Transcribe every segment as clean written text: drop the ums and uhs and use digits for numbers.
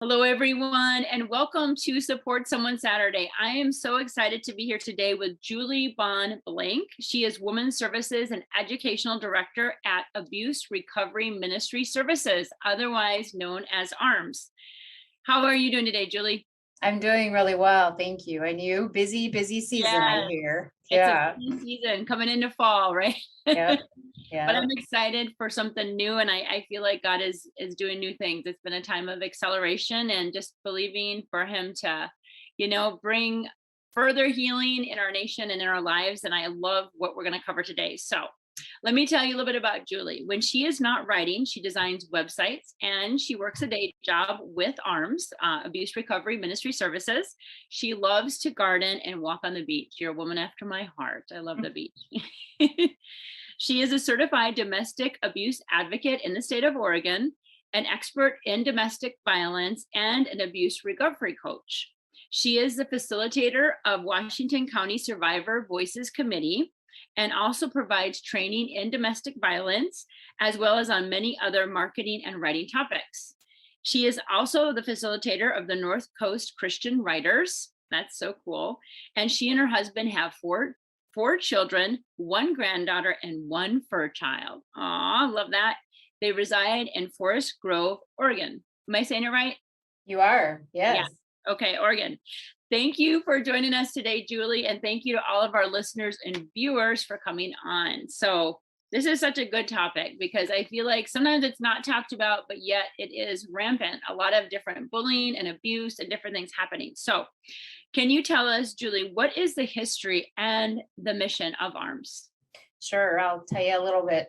Hello, everyone, and welcome to Support Someone Saturday. I am so excited to be here today with Julie Bonn Blank. She is Women's Services and Educational Director at Abuse Recovery Ministry Services, otherwise known as ARMS. How are you doing today, Julie? I'm doing really well, thank you. And you? Busy season, I Yes, hear. it's a Yeah. busy season coming into fall, right? Yep. But Yep. I'm excited for something new, and I feel like God is doing new things. It's been a time of acceleration and just believing for Him to, bring further healing in our nation and in our lives. And I love what we're going to cover today. So let me tell you a little bit about Julie. When she is not writing, she designs websites and she works a day job with ARMS, Abuse Recovery Ministry Services. She loves to garden and walk on the beach. You're a woman after my heart. I love the beach. She is a certified domestic abuse advocate in the state of Oregon, an expert in domestic violence, and an abuse recovery coach. She is the facilitator of Washington County Survivor Voices Committee and also provides training in domestic violence, as well as on many other marketing and writing topics. She is also the facilitator of the North Coast Christian Writers. That's so cool. And she and her husband have four children, one granddaughter, and one fur child. Aw, love that. They reside in Forest Grove, Oregon. Am I saying it right? You are. Yeah. Yes. Okay, Oregon. Thank you for joining us today, Julie, and thank you to all of our listeners and viewers for coming on. So, this is such a good topic because I feel like sometimes it's not talked about, but yet it is rampant. A lot of different bullying and abuse and different things happening. So, can you tell us, Julie, what is the history and the mission of ARMS? Sure. I'll tell you a little bit.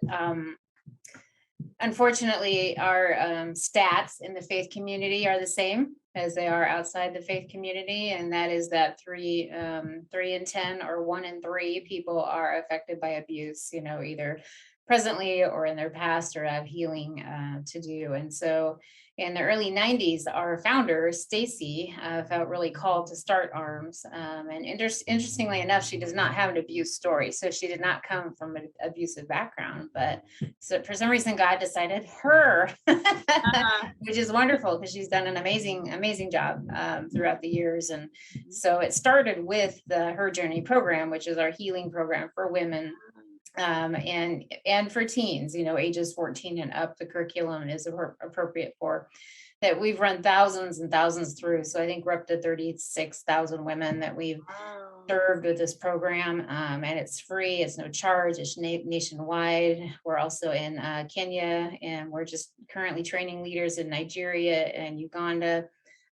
Unfortunately, our stats in the faith community are the same as they are outside the faith community, and that is that three in 10 or 1 in 3 people are affected by abuse. Either presently or in their past, or have healing to do. And so, in the early 90s, our founder Stacy felt really called to start ARMS. And interestingly enough, she does not have an abuse story, so she did not come from an abusive background, but so for some reason, God decided her, Uh, which is wonderful because she's done an amazing job throughout the years. And so it started with the Her Journey program, which is our healing program for women and for teens, ages 14 and up. The curriculum is appropriate for that. We've run thousands and thousands through. So I think we're up to 36,000 women that we've wow. served with this program, and it's free. It's no charge. It's nationwide. We're also in Kenya, and we're just currently training leaders in Nigeria and Uganda.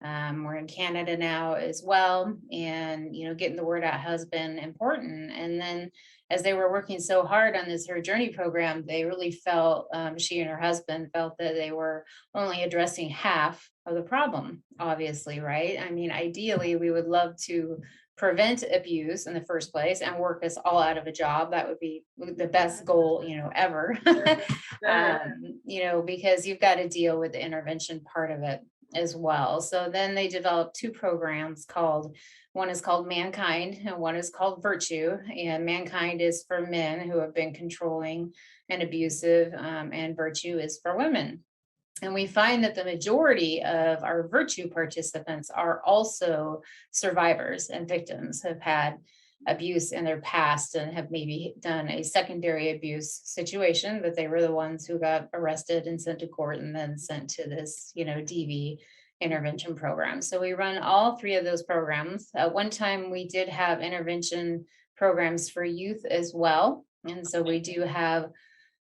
We're in Canada now as well, and getting the word out has been important. And then, as they were working so hard on this Her Journey program, they really felt, she and her husband felt that they were only addressing half of the problem. Obviously, right? I mean, ideally, we would love to prevent abuse in the first place and work us all out of a job. That would be the best goal, ever. Sure. Because you've got to deal with the intervention part of it as well. So then they developed 2 programs called, one is called Mankind and one is called Virtue. And Mankind is for men who have been controlling and abusive, and Virtue is for women. And we find that the majority of our Virtue participants are also survivors and victims, have had abuse in their past and have maybe done a secondary abuse situation, but they were the ones who got arrested and sent to court and then sent to this, DV intervention program. So we run all 3 of those programs. At one time, we did have intervention programs for youth as well. And so we do have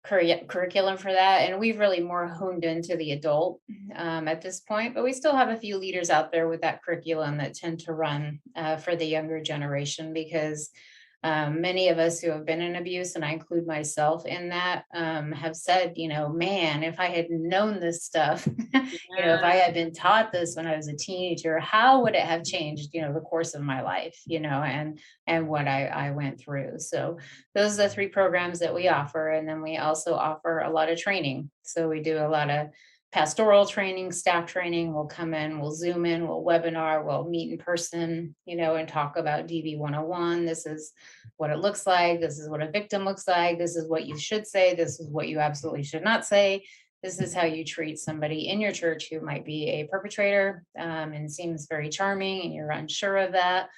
curriculum for that, and we've really more honed into the adult at this point, but we still have a few leaders out there with that curriculum that tend to run for the younger generation, because many of us who have been in abuse, and I include myself in that, have said, man, if I had known this stuff, if I Yeah. had been taught this when I was a teenager, how would it have changed, the course of my life, and what I went through. So those are the 3 programs that we offer. And then we also offer a lot of training. So we do a lot of pastoral training, staff training. We'll come in, we'll Zoom in, we'll webinar, we'll meet in person, and talk about DV 101. This is what it looks like. This is what a victim looks like. This is what you should say. This is what you absolutely should not say. this is how you treat somebody in your church who might be a perpetrator, and seems very charming, and you're unsure of that.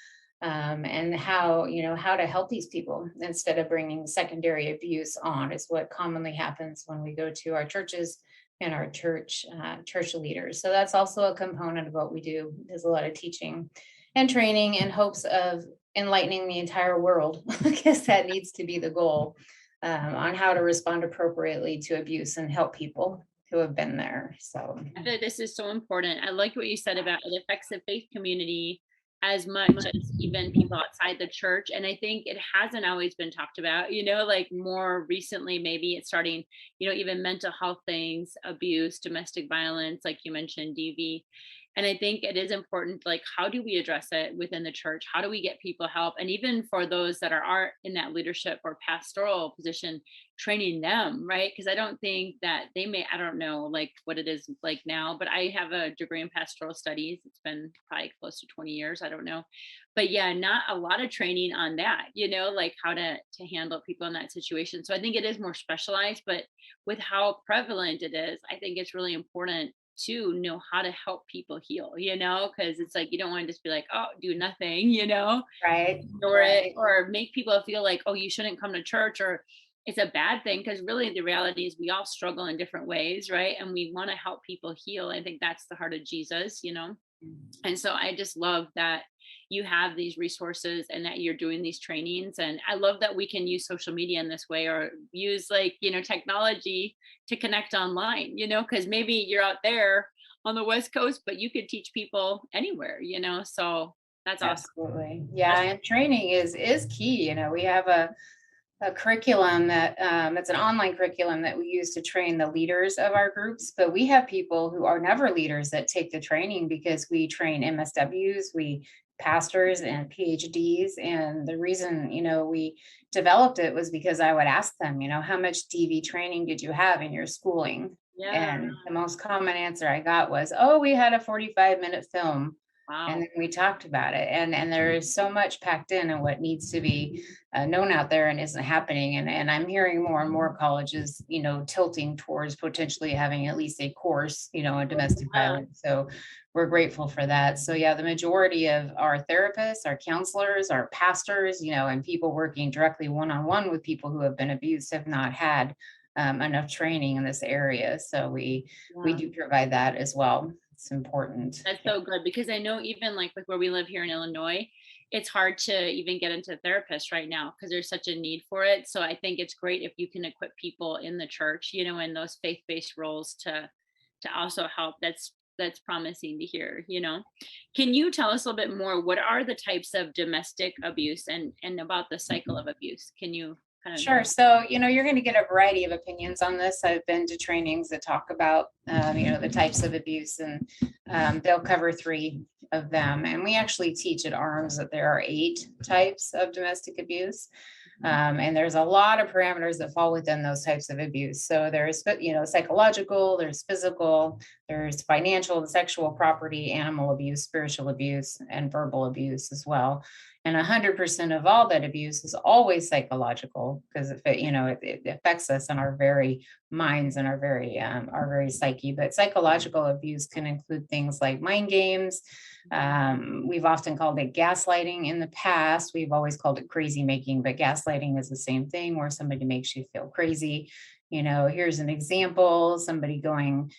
And how, how to help these people instead of bringing secondary abuse on is what commonly happens when we go to our churches and our church leaders. So that's also a component of what we do. There's a lot of teaching and training in hopes of enlightening the entire world. I guess that needs to be the goal, on how to respond appropriately to abuse and help people who have been there. So, I feel like this is so important. I like what you said about it affects the faith community as much as even people outside the church. And I think it hasn't always been talked about, like more recently, maybe it's starting, even mental health things, abuse, domestic violence, like you mentioned, DV. And I think it is important, like, how do we address it within the church? How do we get people help? And even for those that are in that leadership or pastoral position, training them, right? Because I don't think that I don't know like what it is like now, but I have a degree in pastoral studies. It's been probably close to 20 years. I don't know. But yeah, not a lot of training on that, like how to handle people in that situation. So I think it is more specialized, but with how prevalent it is, I think it's really important to know how to help people heal, because it's like you don't want to just be like, oh, do nothing, right, or it right. or make people feel like, oh, you shouldn't come to church, or it's a bad thing, because really the reality is we all struggle in different ways, right? And we want to help people heal. I think that's the heart of Jesus. And so I just love that you have these resources and that you're doing these trainings. And I love that we can use social media in this way, or use like, technology to connect online, because maybe you're out there on the West Coast, but you could teach people anywhere. So that's awesome. Absolutely. Yeah, That's and training is key. We have a curriculum that, it's an online curriculum that we use to train the leaders of our groups, but we have people who are never leaders that take the training because we train MSWs, we pastors and PhDs. And the reason, we developed it was because I would ask them, how much DV training did you have in your schooling? yeah. And the most common answer I got was, oh, we had a 45-minute film. And Wow. then we talked about it. And there is so much packed in and what needs to be known out there and isn't happening. And I'm hearing more and more colleges, tilting towards potentially having at least a course, on domestic Yeah. violence. So we're grateful for that. So yeah, the majority of our therapists, our counselors, our pastors, and people working directly one-on-one with people who have been abused have not had enough training in this area. So we Yeah. do provide that as well. It's important. That's so good, because I know even like where we live here in Illinois, it's hard to even get into therapists right now because there's such a need for it. So I think it's great if you can equip people in the church, in those faith-based roles to also help. That's promising to hear. Can you tell us a little bit more? What are the types of domestic abuse and about the cycle of abuse? Can you kind of Sure. So, you're going to get a variety of opinions on this. I've been to trainings that talk about, the types of abuse, and they'll cover three of them. And we actually teach at ARMS that there are 8 types of domestic abuse. And there's a lot of parameters that fall within those types of abuse. So there's, psychological, there's physical, there's financial and sexual property, animal abuse, spiritual abuse, and verbal abuse as well. And 100% of all that abuse is always psychological, because it affects us in our very minds and our very psyche. But psychological abuse can include things like mind games. We've often called it gaslighting in the past. We've always called it crazy making, but gaslighting is the same thing, where somebody makes you feel crazy. Here's an example: somebody going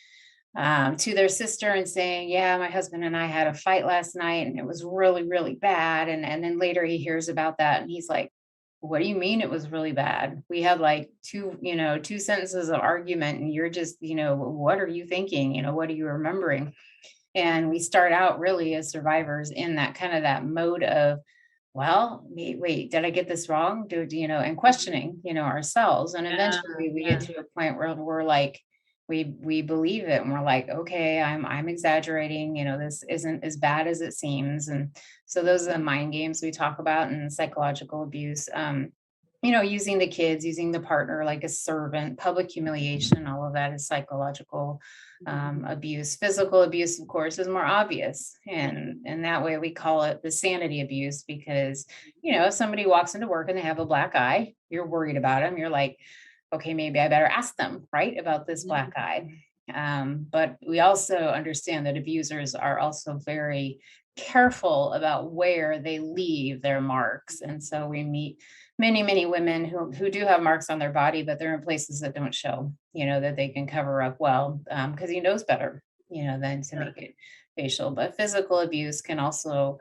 to their sister and saying, yeah, my husband and I had a fight last night and it was really, really bad. And then later he hears about that and he's like, what do you mean it was really bad? We had like two sentences of argument and you're just, what are you thinking? What are you remembering? And we start out really as survivors in that kind of that mode of, well, wait, did I get this wrong? And questioning, ourselves. And yeah, eventually we get yeah. to a point where we're like, we believe it and we're like, okay, I'm exaggerating, this isn't as bad as it seems. And so those are the mind games we talk about, and psychological abuse. Using the kids, using the partner like a servant, public humiliation, all of that is psychological abuse. Physical abuse, of course, is more obvious. And that way we call it the sanity abuse, because, if somebody walks into work and they have a black eye, you're worried about them. You're like, okay, maybe I better ask them, right, about this black Mhm. eye. But we also understand that abusers are also very careful about where they leave their marks. And so we meet many, many women who do have marks on their body, but they're in places that don't show, that they can cover up well, because he knows better, than to Sure. make it facial. But physical abuse can also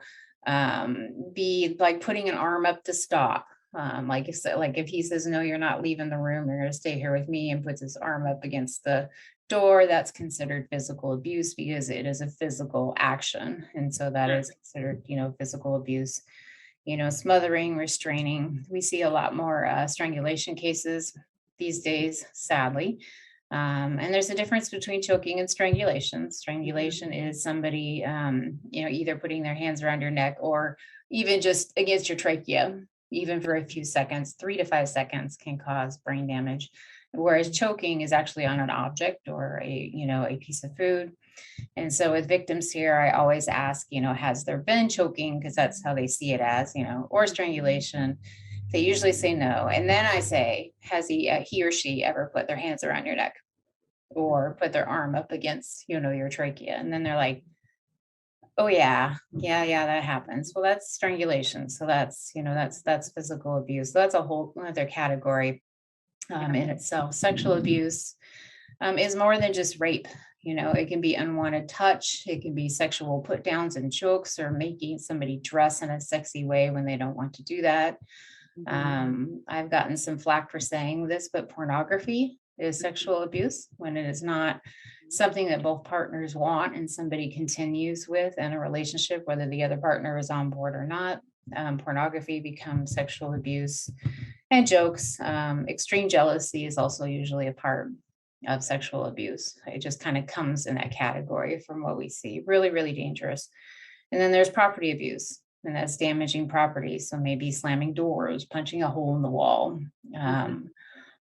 be like putting an arm up to stop, like if he says, no, you're not leaving the room, you're going to stay here with me, and puts his arm up against the door, that's considered physical abuse because it is a physical action. And so that Sure. is considered, physical abuse. Smothering, restraining. We see a lot more strangulation cases these days, sadly. And there's a difference between choking and strangulation. Mhm. Strangulation is somebody, either putting their hands around your neck or even just against your trachea, even for a few seconds, 3 to 5 seconds can cause brain damage. Whereas choking is actually on an object or a piece of food. And so with victims here, I always ask, has there been choking? Because that's how they see it as, or strangulation. They usually say no. And then I say, has he or she ever put their hands around your neck or put their arm up against, your trachea? And then they're like, oh yeah, yeah, yeah, that happens. Well, that's strangulation. So that's physical abuse. So that's a whole other category Yeah. in itself. Sexual abuse is more than just rape. It can be unwanted touch, it can be sexual put downs and chokes, or making somebody dress in a sexy way when they don't want to do that. Mhm. I've gotten some flack for saying this, but pornography is sexual abuse when it is not something that both partners want and somebody continues with in a relationship, whether the other partner is on board or not. Pornography becomes sexual abuse, and jokes. Extreme jealousy is also usually a part of sexual abuse. It just kind of comes in that category from what we see. Really, really dangerous. And then there's property abuse, and that's damaging property. So maybe slamming doors, punching a hole in the wall. Mhm. Um,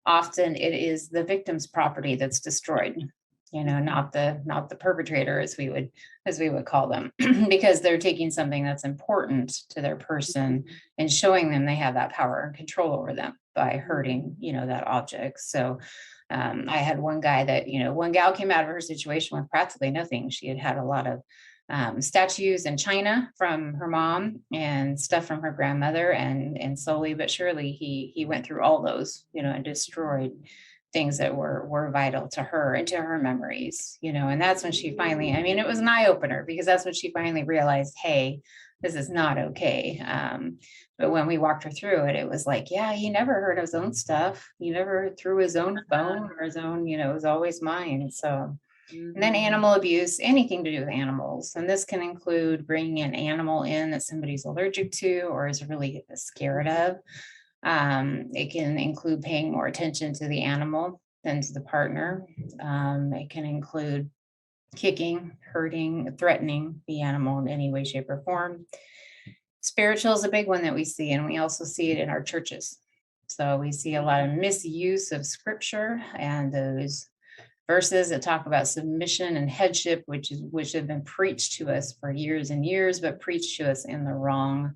Often it is the victim's property that's destroyed, Mhm. not the perpetrator, as we would call them, because they're taking something that's important to their person Mhm. and showing them they have that power and control over them by Mhm. hurting, that object. So I had one guy that, one gal came out of her situation with practically nothing. She had had a lot of statues in China from her mom and stuff from her grandmother, and slowly but surely he went through all those, and destroyed things that were vital to her and to her memories, and that's when she finally, I mean, it was an eye opener because that's when she finally realized, hey, this is not okay. But when we walked her through it, it was like, yeah, he never heard of his own stuff. He never threw his own phone or his own, it was always mine. So and then Mhm. animal abuse, anything to do with animals. And this can include bringing an animal in that somebody's allergic to or is really scared of. It can include paying more attention to the animal than to the partner. It can include kicking, hurting, threatening the animal in any way, shape, or form. Spiritual is a big one that we see, and we also see it in our churches. So we see a lot of misuse of scripture and those verses that talk about submission and headship, which have been preached to us for years and years, but preached to us in the wrong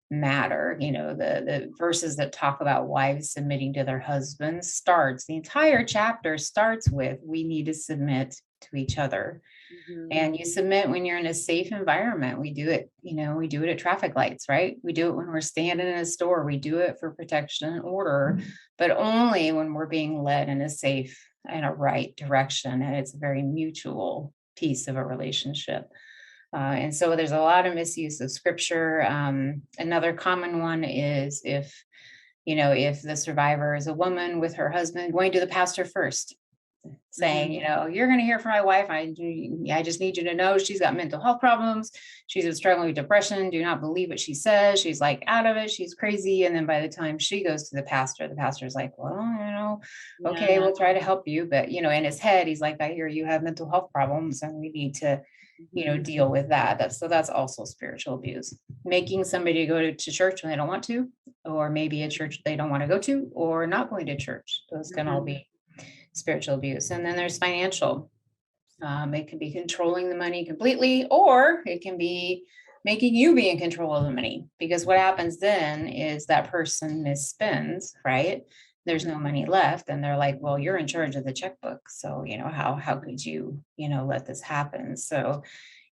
matter. The verses that talk about wives submitting to their husbands starts, the entire chapter starts with, we need to submit to each other. Mhm. And you submit when you're in a safe environment. We do it, we do it at traffic lights, right? We do it when we're standing in a store. We do it for protection and order, but only when we're being led in a safe and a right direction. And it's a very mutual piece of a relationship. And so there's a lot of misuse of scripture. Another common one is if the survivor is a woman with her husband going to the pastor first, saying, Mhm. you're going to hear from my wife. I just need you to know she's got mental health problems. She's been struggling with depression. Do not believe what she says. She's like out of it. She's crazy. And then by the time she goes to the pastor's like, well, okay, Yeah. we'll try to help you. But, in his head, he's like, I hear you have mental health problems and we need to, Mhm. deal with that. So that's also spiritual abuse. Making somebody go to church when they don't want to, or maybe a church they don't want to go to, or not going to church. Those can all Mhm. be spiritual abuse. And then there's financial. It can be controlling the money completely, or it can be making you be in control of the money. Because what happens then is that person misspends, right? there's no money left. And they're like, well, you're in charge of the checkbook. So, how could you, let this happen? So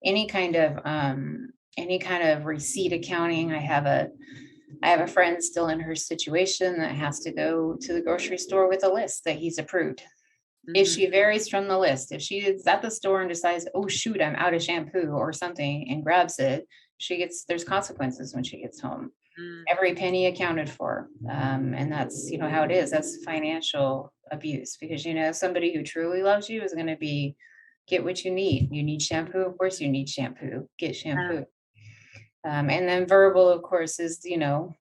any kind of receipt accounting. I have a friend still in her situation that has to go to the grocery store with a list that he's approved. If Mhm. she varies from the list, if she is at the store and decides, oh shoot, I'm out of shampoo or something and grabs it, there's consequences when she gets home. Mm. Every penny accounted for. And that's, how it is. That's financial abuse because, somebody who truly loves you is going to be get what you need. You need shampoo, of course you need shampoo. Get Yeah. shampoo. And then verbal, of course, is,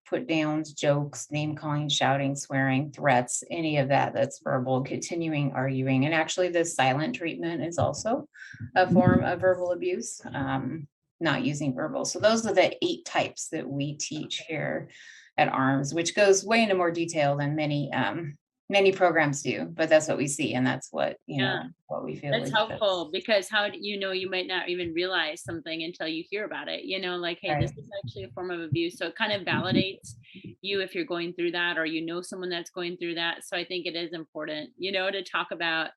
put downs, jokes, name calling, shouting, swearing, threats, any of that that's verbal, continuing arguing. And actually, the silent treatment is also a form of verbal abuse, not using verbal. So, those are the 8 types that we teach here at ARMS, which goes way into more detail than many programs do. But that's what we see. And that's Yeah. what we feel That's is the helpful because how do you know you might not even realize something until you hear about it, like, hey, this right. is actually a form of abuse. So it kind of validates you if you're going through that or someone that's going through that. So I think it is important, to talk about,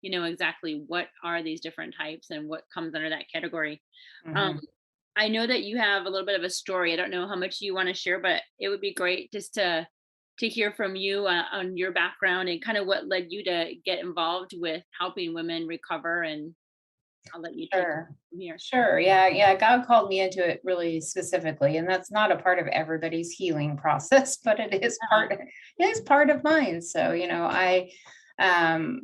exactly what are these different types and what comes under that category. Um, Mhm. I know that you have a little bit of a story. I don't know how much you want to share, but it would be great just to hear from you on your background and kind of what led you to get involved with helping women recover. And I'll let you take it Sure. from here. Sure. Yeah. Yeah. God called me into it really specifically. And that's not a part of everybody's healing process, but it is part of mine. So, um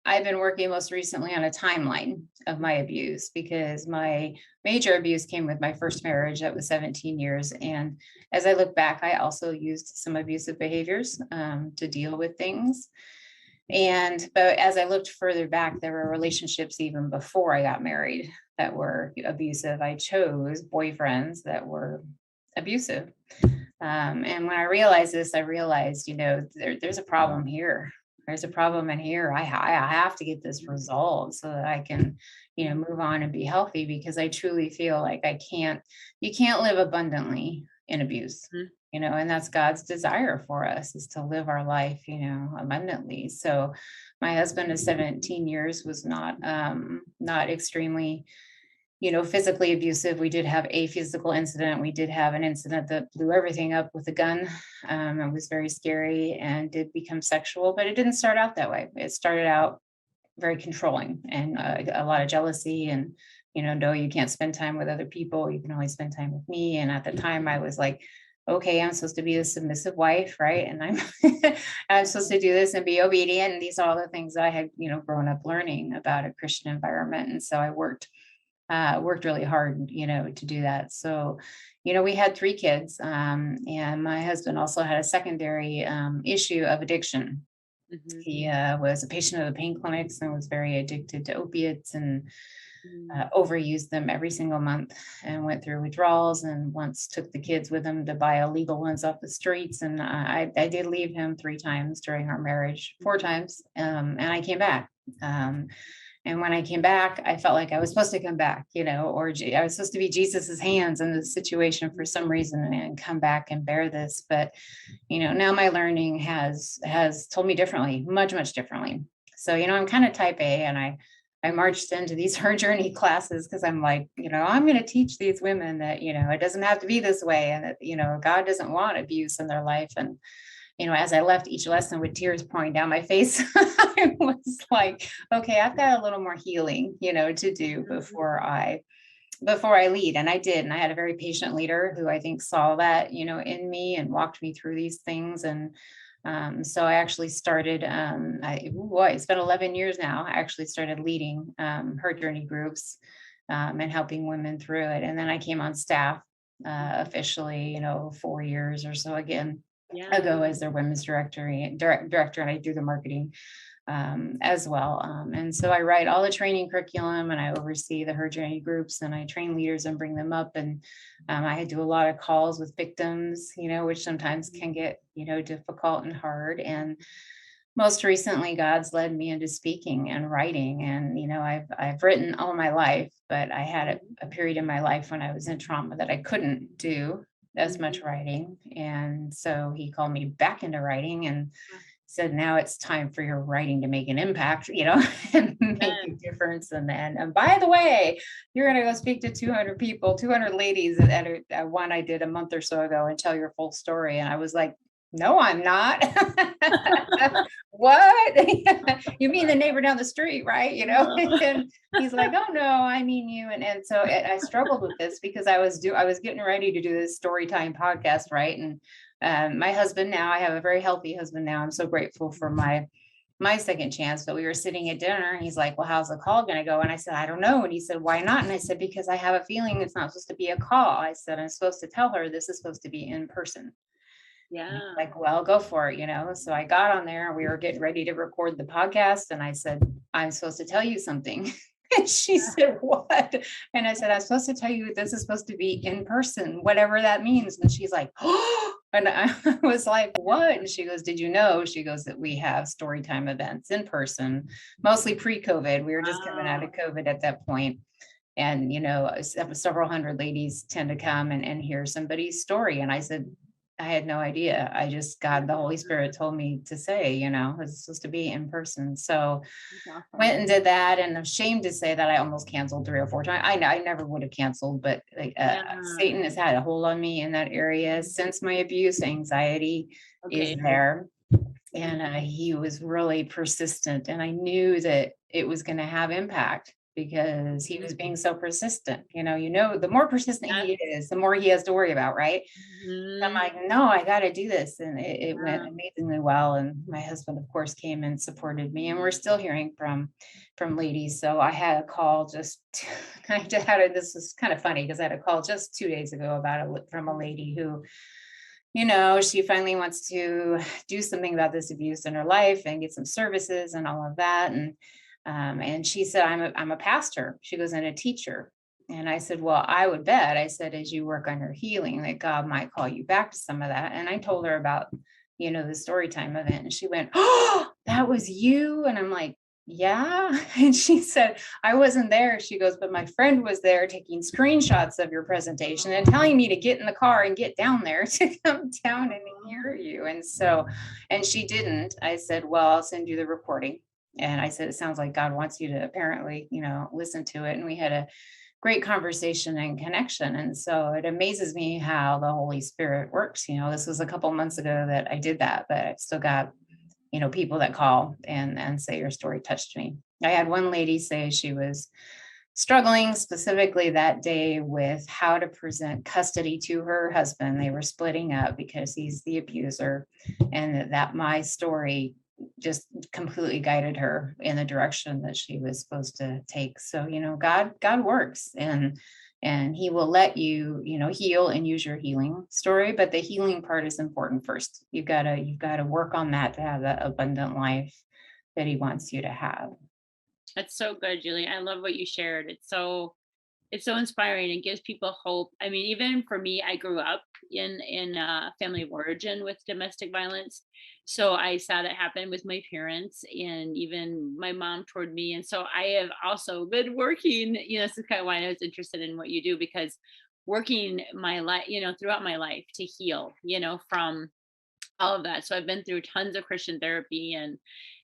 I've been working most recently on a timeline of my abuse because my major abuse came with my first marriage. That was 17 years. And as I look back, I also used some abusive behaviors to deal with things. But as I looked further back, there were relationships even before I got married that were abusive. I chose boyfriends that were abusive. And when I realized this, I realized, there's a problem here. There's a problem in here. I have to get this resolved so that I can, move on and be healthy because I truly feel like you can't live abundantly in abuse, Mhm. and that's God's desire for us is to live our life, abundantly. So my husband of 17 years was not extremely physically abusive. We did have a physical incident. We did have an incident that blew everything up with a gun. It was very scary and did become sexual, but it didn't start out that way. It started out very controlling and a lot of jealousy and, no, you can't spend time with other people. You can only spend time with me. And at the time I was like, okay, I'm supposed to be a submissive wife, right? And I'm I'm supposed to do this and be obedient. And these are all the things that I had, grown up learning about a Christian environment. And so I worked really hard, to do that. So, we had 3 kids, and my husband also had a secondary issue of addiction. Mhm. He was a patient of the pain clinics and was very addicted to opiates and Mhm. overused them every single month and went through withdrawals and once took the kids with him to buy illegal ones off the streets. And I did leave him 3 times during our marriage, 4 times, and I came back. Um, and when I came back, I felt like I was supposed to come back, I was supposed to be Jesus's hands in this situation for some reason and come back and bear this. But, now my learning has told me differently, much, much differently. So, I'm kind of type A and I marched into these her journey classes because I'm like, I'm going to teach these women that, it doesn't have to be this way and that, God doesn't want abuse in their life. And as I left each lesson with tears pouring down my face, I was like, okay, I've got a little more healing, to do Mhm. before I lead. And I did. And I had a very patient leader who I think saw that, in me and walked me through these things. And so I actually started, it's been 11 years now. I actually started leading her journey groups and helping women through it. And then I came on staff officially, 4 years or so again Yeah. ago as their women's director, and I do the marketing as well. And so I write all the training curriculum and I oversee the her journey groups and I train leaders and bring them up. And I do a lot of calls with victims, which sometimes can get, difficult and hard. And most recently, God's led me into speaking and writing. And, I've written all my life, but I had a period in my life when I was in trauma that I couldn't do as Mhm. much writing. And so he called me back into writing. And said, now it's time for your writing to make an impact, and make a Amen. difference. And by the way, you're going to go speak to 200 people, 200 ladies at one I did a month or so ago and tell your full story. And I was like, no, I'm not. What? You mean the neighbor down the street, right? And he's like, oh no, I mean you. And so I struggled with this because I was getting ready to do this story time podcast, right? And my husband now, I have a very healthy husband now. I'm so grateful for my second chance. But we were sitting at dinner and he's like, well, how's the call going to go? And I said, I don't know. And he said, why not? And I said, because I have a feeling it's not supposed to be a call. I said, I'm supposed to tell her this is supposed to be in person. And he's Yeah. like, well, go for it. So I got on there and we were getting ready to record the podcast. And I said, I'm supposed to tell you something. And she said, what? And I said, I'm supposed to tell you this is supposed to be in person, whatever that means. And she's like, oh, and I was like, what? And she goes, did you know? She goes, that we have story time events in person, mostly pre-COVID. We were just coming out Wow. of COVID at that point. And, several hundred ladies tend to come and hear somebody's story. And I said, I had no idea. I just, God, the Holy Spirit told me to say, it's supposed to be in person. So That's awesome. went and did that. And I'm ashamed to say that I almost canceled 3 or 4 times. I never would have canceled, but like, Yeah. Satan has had a hold on me in that area since my abuse. Anxiety is Okay. there. And Mhm. he was really persistent. And I knew that it was going to have impact because he was being so persistent. The more persistent Yes. he is, the more he has to worry about, right? I'm Mhm. like, no, I got to do this. And it went Yeah. amazingly well. And my husband, of course, came and supported me. And we're still hearing from ladies. So I had a call just, I just had a, this was kind of funny because I had a call just 2 days ago from a lady who, she finally wants to do something about this abuse in her life and get some services and all of that. And she said, I'm a pastor. She goes, and a teacher. And I said, well, I would bet, I said, as you work on your healing, that God might call you back to some of that. And I told her about, the story time event. And she went, oh, that was you. And I'm like, yeah. And she said, I wasn't there. She goes, but my friend was there taking screenshots of your presentation and telling me to get in the car and get down there to come down and hear you. And she didn't. I said, well, I'll send you the recording. And I said, it sounds like God wants you to apparently, listen to it. And we had a great conversation and connection. And so it amazes me how the Holy Spirit works. This was a couple months ago that I did that, but I've still got, people that call and say your story touched me. I had one lady say she was struggling specifically that day with how to present custody to her husband. They were splitting up because he's the abuser, and that my story just completely guided her in the direction that she was supposed to take. So, God works, and he will let you, heal and use your healing story, but the healing part is important first. You've got to work on that to have that abundant life that he wants you to have. That's so good, Julie. I love what you shared. It's so inspiring. It gives people hope. I mean, even for me, I grew up in a family of origin with domestic violence. So I saw that happen with my parents and even my mom toward me. And so I have also been working, this is kind of why I was interested in what you do, because working my life, throughout my life to heal, from all of that. So I've been through tons of Christian therapy and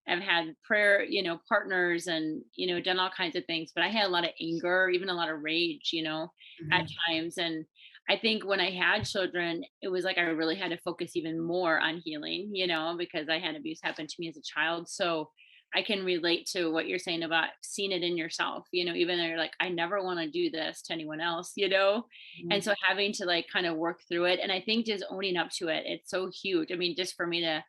I've had prayer, partners and, done all kinds of things. But I had a lot of anger, even a lot of rage, at Mhm. times. And I think when I had children, it was like I really had to focus even more on healing, because I had abuse happen to me as a child. So I can relate to what you're saying about seeing it in yourself, even though you're like, I never want to do this to anyone else, and Mhm. so having to like kind of work through it. And I think just owning up to it, it's so huge. I mean, just for me to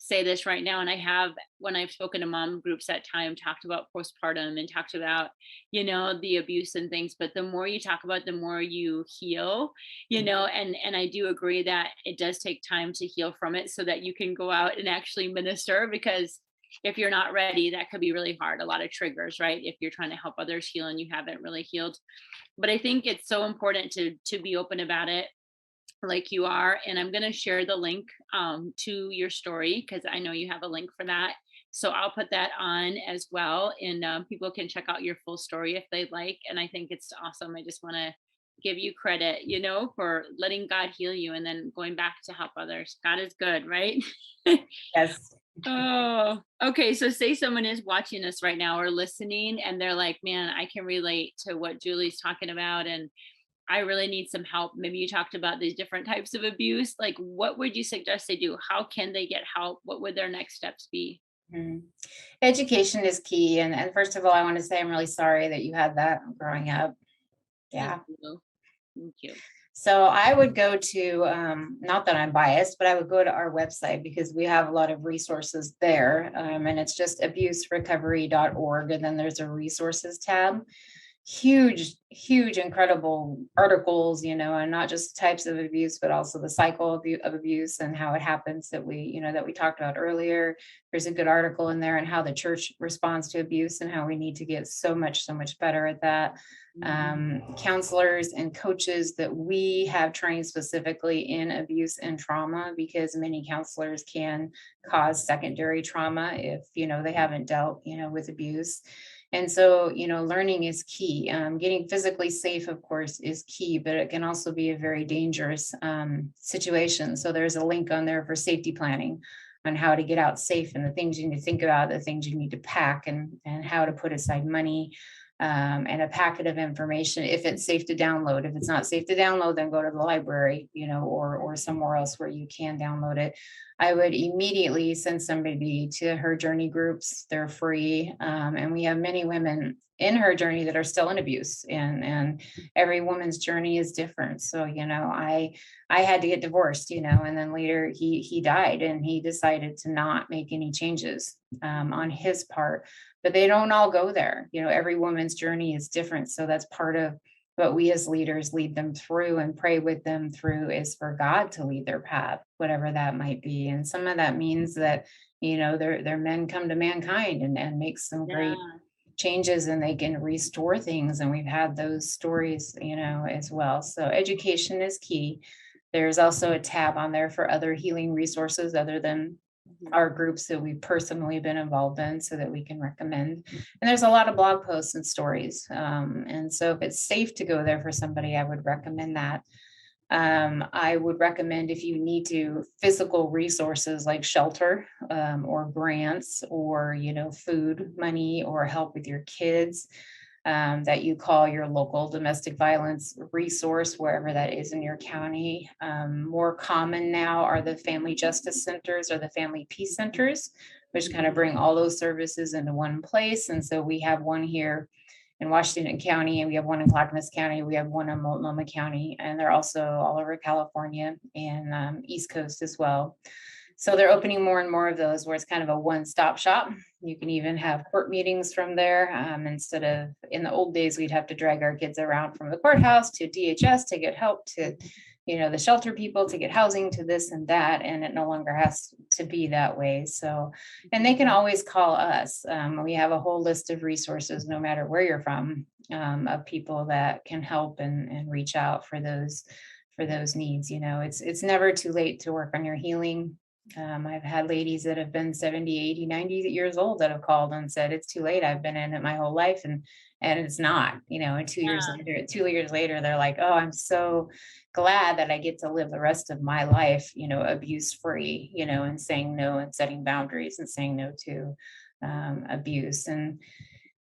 say this right now, and I have, when I've spoken to mom groups at time, talked about postpartum and talked about, the abuse and things. But the more you talk about, the more you heal, and I do agree that it does take time to heal from it so that you can go out and actually minister, because if you're not ready, that could be really hard. A lot of triggers, right? If you're trying to help others heal and you haven't really healed. But I think it's so important to be open about it like you are. And I'm going to share the link to your story, because I know you have a link for that. So I'll put that on as well, and people can check out your full story if they'd like. And I think it's awesome. I just want to give you credit, for letting God heal you and then going back to help others. God is good, right? Yes. Oh, okay. So say someone is watching us right now or listening and they're like, man, I can relate to what Julie's talking about and I really need some help. Maybe you talked about these different types of abuse. Like, what would you suggest they do? How can they get help? What would their next steps be? Mhm. Education is key. And first of all, I want to say I'm really sorry that you had that growing up. Thank Yeah. you. Thank you. So I would go to, not that I'm biased, but I would go to our website because we have a lot of resources there. And it's just abuserecovery.org. And then there's a resources tab. Huge, incredible articles, and not just types of abuse, but also the cycle of abuse and how it happens that we talked about earlier. There's a good article in there and how the church responds to abuse and how we need to get so much better at that. Counselors and coaches that we have trained specifically in abuse and trauma, because many counselors can cause secondary trauma if they haven't dealt with abuse. And so, learning is key. Getting physically safe, of course, is key, but it can also be a very dangerous situation. So there's a link on there for safety planning on how to get out safe and the things you need to think about, the things you need to pack, and how to put aside money, and a packet of information if it's safe to download. If it's not safe to download, then go to the library, or somewhere else where you can download it. I would immediately send somebody to her journey groups. They're free. And we have many women in her journey that are still in abuse, and every woman's journey is different. So, I had to get divorced, and then later he died, and he decided to not make any changes on his part. But they don't all go there. Every woman's journey is different. So that's part of what we as leaders lead them through and pray with them through, is for God to lead their path, whatever that might be. And some of that means that, their men come to mankind and make some great Yeah. changes, and they can restore things. And we've had those stories, as well. So education is key. There's also a tab on there for other healing resources other than Mhm. our groups that we've personally been involved in, so that we can recommend. And there's a lot of blog posts and stories. And so if it's safe to go there for somebody, I would recommend that. I would recommend, if you need to, physical resources like shelter, or grants, or, food, money, or help with your kids, that you call your local domestic violence resource, wherever that is in your county. More common now are the family justice centers or the family peace centers, which kind of bring all those services into one place. And so we have one here in Washington County, and we have one in Clackamas County, we have one in Multnomah County, and they're also all over California and East Coast as well. So they're opening more and more of those, where it's kind of a one-stop shop. You can even have court meetings from there, instead of, in the old days, we'd have to drag our kids around from the courthouse to DHS to get help, to the shelter people to get housing, to this and that, and it no longer has to be that way. So, and they can always call us. We have a whole list of resources, no matter where you're from, of people that can help and reach out for those needs. It's never too late to work on your healing. I've had ladies that have been 70, 80, 90 years old that have called and said, it's too late. I've been in it my whole life. And it's not, and 2 years later, they're like, oh, I'm so glad that I get to live the rest of my life, abuse free, and saying no and setting boundaries and saying no to abuse. And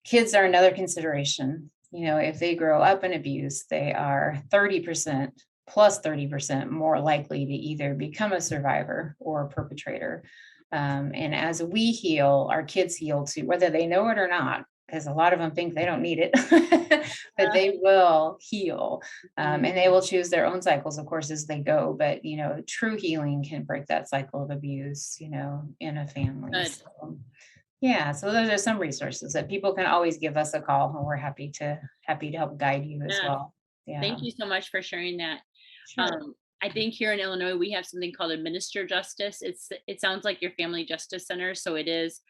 kids are another consideration. If they grow up in abuse, they are 30% plus 30% more likely to either become a survivor or a perpetrator. And as we heal, our kids heal too, whether they know it or not, because a lot of them think they don't need it, but they will heal. Mhm. And they will choose their own cycles, of course, as they go. But, true healing can break that cycle of abuse, in a family. Good. So, yeah, so those are some resources that people can always give us a call, and we're happy to help guide you as Yeah. well. Thank Yeah, you so much for sharing that. sure. I think here in Illinois, we have something called administer justice. It sounds like your family justice center. So it is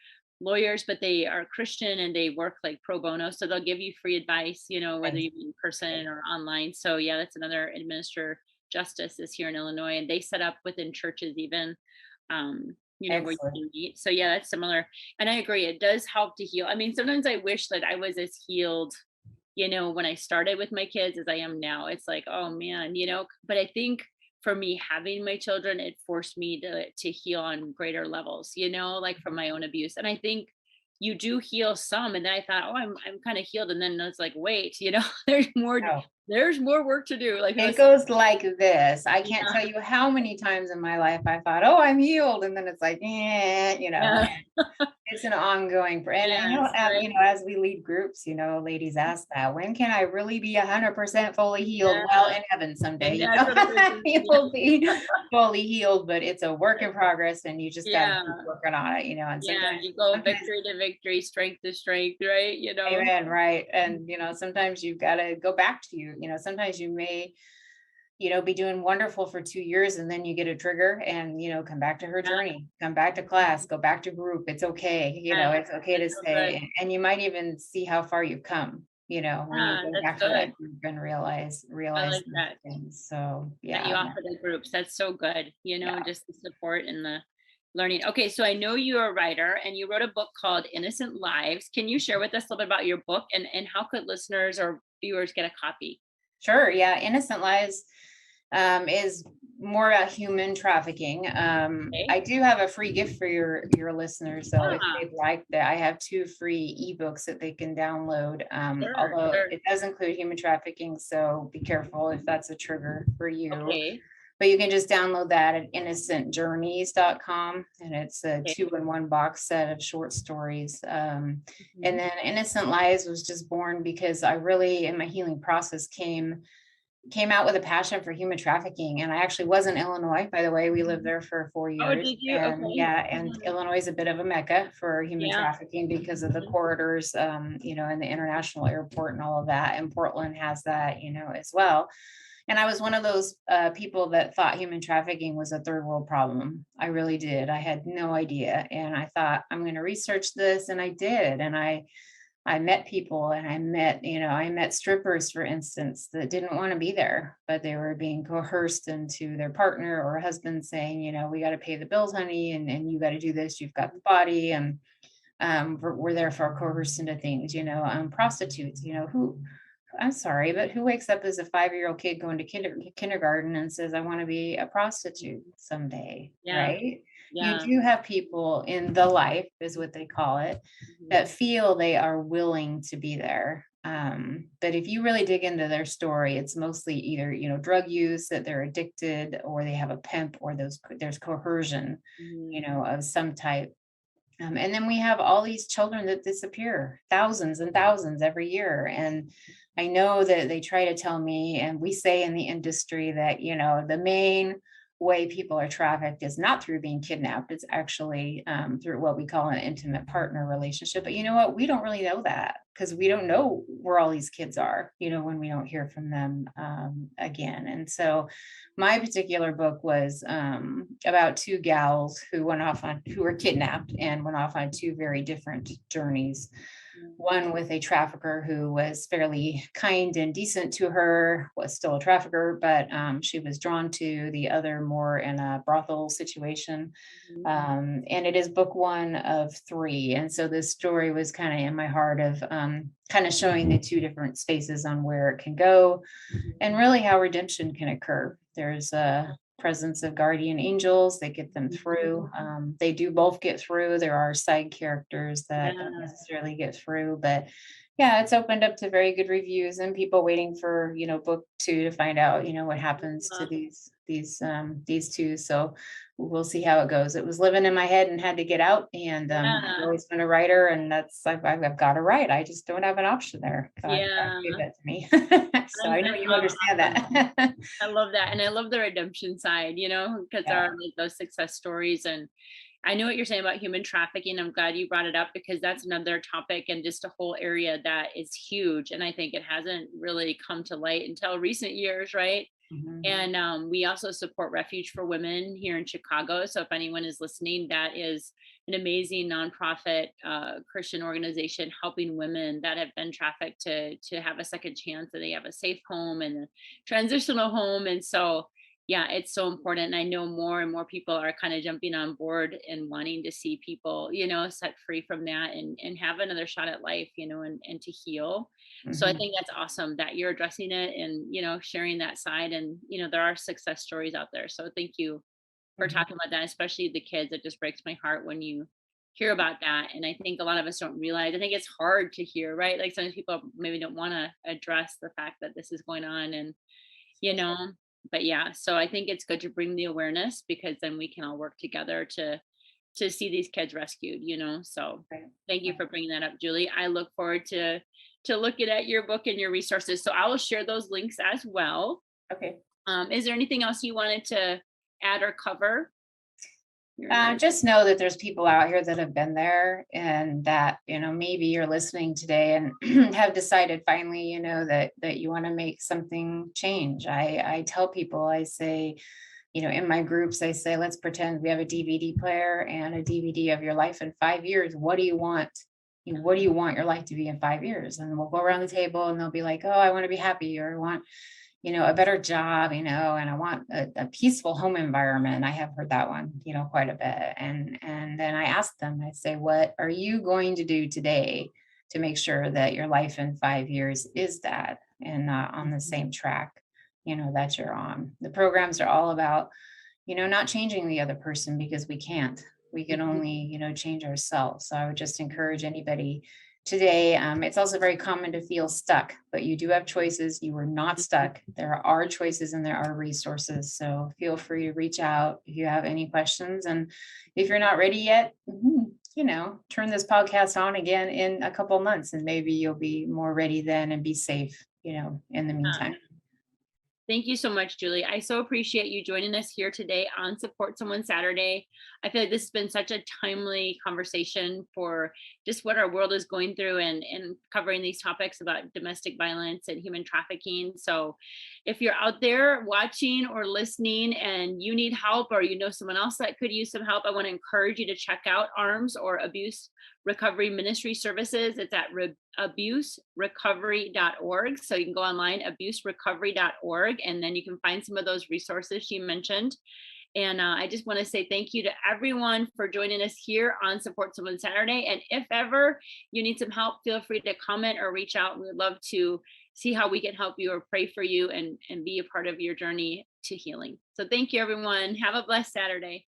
lawyers, but they are Christian and they work like pro bono. So they'll give you free advice, whether Thanks. you in person or online. So yeah, that's another administer justice is here in Illinois. And they set up within churches even, where you Excellent. can meet. So yeah, that's similar. And I agree, it does help to heal. I mean, sometimes I wish that I was as healed when I started with my kids as I am now. It's like, oh man, but I think for me having my children, it forced me to heal on greater levels, like from my own abuse. And I think you do heal some, and then I thought, oh, I'm kind of healed, and then it's like, wait, there's more, Oh, there's more work to do. Like I it was, goes like this. I can't yeah, tell you how many times in my life I thought, oh, I'm healed. And then it's like, yeah, it's an ongoing, and yes, right, as we lead groups, ladies ask that, when can I really be 100% fully healed? Well, yeah, in heaven someday, and that's what it is. you'll be fully healed, but it's a work in progress, and you just got to Yeah, keep working on it, and yeah, sometimes, you go sometimes, victory to victory, strength to strength, right? amen, right, and sometimes you've got to go back to sometimes you may be doing wonderful for 2 years, and then you get a trigger, and come back to her Yeah, journey, come back to class, go back to group. It's okay. yes, It's okay that's to so good. stay. And you might even see how far you've come, when you Yeah, go that's back to good. that group and realize I realize like these that. things. So That you yeah, offer the groups. That's so good, yeah. just the support and the learning. Okay, so I know you're a writer and you wrote a book called Innocent Lives. Can you share with us a little bit about your book, and how could listeners or viewers get a copy? Sure. Yeah. Innocent Lives is more about human trafficking. Okay. I do have a free gift for your listeners, so if Ah, they'd like that, I have two free ebooks that they can download. sure, Although sure. it does include human trafficking, so be careful if that's a trigger for you. Okay. But you can just download that at innocentjourneys.com, and it's a Okay. 2-in-1 box set of short stories. And Mhm. then Innocent Lives was just born because I really, in my healing process, came out with a passion for human trafficking. And I actually was in Illinois, by the way. We lived there for four Oh, years. did you? And Okay. yeah, and Yeah. Illinois is a bit of a mecca for human Yeah. trafficking because of the Mhm. corridors, and the international airport and all of that. And Portland has that, as well. And I was one of those people that thought human trafficking was a third world problem. I really did. I had no idea. And I thought, I'm going to research this. And I did. And I met people, and I met strippers, for instance, that didn't want to be there, but they were being coerced into their partner or husband saying, we got to pay the bills, honey, and you got to do this. You've got the body. And we're there for coerced into things, prostitutes, who, I'm sorry, but who wakes up as a 5-year-old kid going to kindergarten and says, I want to be a prostitute someday, Yeah. right? You Yeah. do have people in the life, is what they call it, Mhm. that feel they are willing to be there. But if you really dig into their story, it's mostly either, drug use, that they're addicted, or they have a pimp, or there's coercion, Mhm. of some type. And then we have all these children that disappear, thousands and thousands every year. And I know that they try to tell me, and we say in the industry that, the main way people are trafficked is not through being kidnapped. It's actually through what we call an intimate partner relationship. But you know what? We don't really know that because we don't know where all these kids are, when we don't hear from them again. And so my particular book was about two gals who were kidnapped and went off on two very different journeys. One with a trafficker who was fairly kind and decent to her, was still a trafficker, but she was drawn to the other more in a brothel situation. Mhm. And it is book one of three. And so this story was kind of in my heart of kind of showing the two different spaces on where it can go Mhm. and really how redemption can occur. There's a presence of guardian angels that get them through. Mhm. They do both get through. There are side characters that don't Yeah. necessarily get through, but yeah, it's opened up to very good reviews and people waiting for book two to find out what happens to Uh, these two. So we'll see how it goes. It was living in my head and had to get out, and I've yeah. always been a writer, and I've got to write. I just don't have an option there. God Yeah. gave that to me. So I And know that's you understand awesome. that. I love that, and I love the redemption side, because there are, Yeah. like, those success stories, and I know what you're saying about human trafficking. I'm glad you brought it up because that's another topic and just a whole area that is huge, and I think it hasn't really come to light until recent years, right? Mhm. And we also support Refuge for Women here in Chicago. So if anyone is listening, that is an amazing nonprofit Christian organization helping women that have been trafficked to have a second chance, that they have a safe home and a transitional home. And so Yeah, it's so important. And I know more and more people are kind of jumping on board and wanting to see people, set free from that and have another shot at life, and to heal. So I Mhm, think that's awesome that you're addressing it and, sharing that side. And, there are success stories out there. So thank you for mhm. talking about that, especially the kids. It just breaks my heart when you hear about that. And I think a lot of us don't realize, I think it's hard to hear, right? Like sometimes people maybe don't want to address the fact that this is going on. And you know but yeah, so I think it's good to bring the awareness because then we can all work together to see these kids rescued, so Right, thank you right. for bringing that up, Julie. I look forward to looking at your book and your resources, so I will share those links as well. Okay. Is there anything else you wanted to add or cover? You're not. Just know that there's people out here that have been there and that, maybe you're listening today and have decided finally, that you want to make something change. I tell people, I say, in my groups, I say, let's pretend we have a DVD player and a DVD of your life in 5 years. What do you want? What do you want your life to be in 5 years? And we'll go around the table and they'll be like, oh, I want to be happy, or I want a better job, and I want a peaceful home environment. I have heard that one, quite a bit. And then I ask them, I say, what are you going to do today to make sure that your life in 5 years is that and not on the same track, that you're on? The programs are all about, not changing the other person because we can't. We can Mhm. only, change ourselves. So I would just encourage anybody today. It's also very common to feel stuck, but you do have choices. You are not stuck. There are choices and there are resources. So feel free to reach out if you have any questions. And if you're not ready yet, turn this podcast on again in a couple months and maybe you'll be more ready then and be safe, in the meantime. Thank you so much, Julie. I so appreciate you joining us here today on Support Someone Saturday. I feel like this has been such a timely conversation for just what our world is going through and covering these topics about domestic violence and human trafficking. So if you're out there watching or listening and you need help or you know someone else that could use some help, I want to encourage you to check out ARMS or Abuse Recovery Ministry Services. It's at abuserecovery.org. So you can go online, abuserecovery.org, and then you can find some of those resources she mentioned. And I just want to say thank you to everyone for joining us here on Support Someone Saturday. And if ever you need some help, feel free to comment or reach out. We would love to see how we can help you or pray for you and be a part of your journey to healing. So thank you, everyone. Have a blessed Saturday.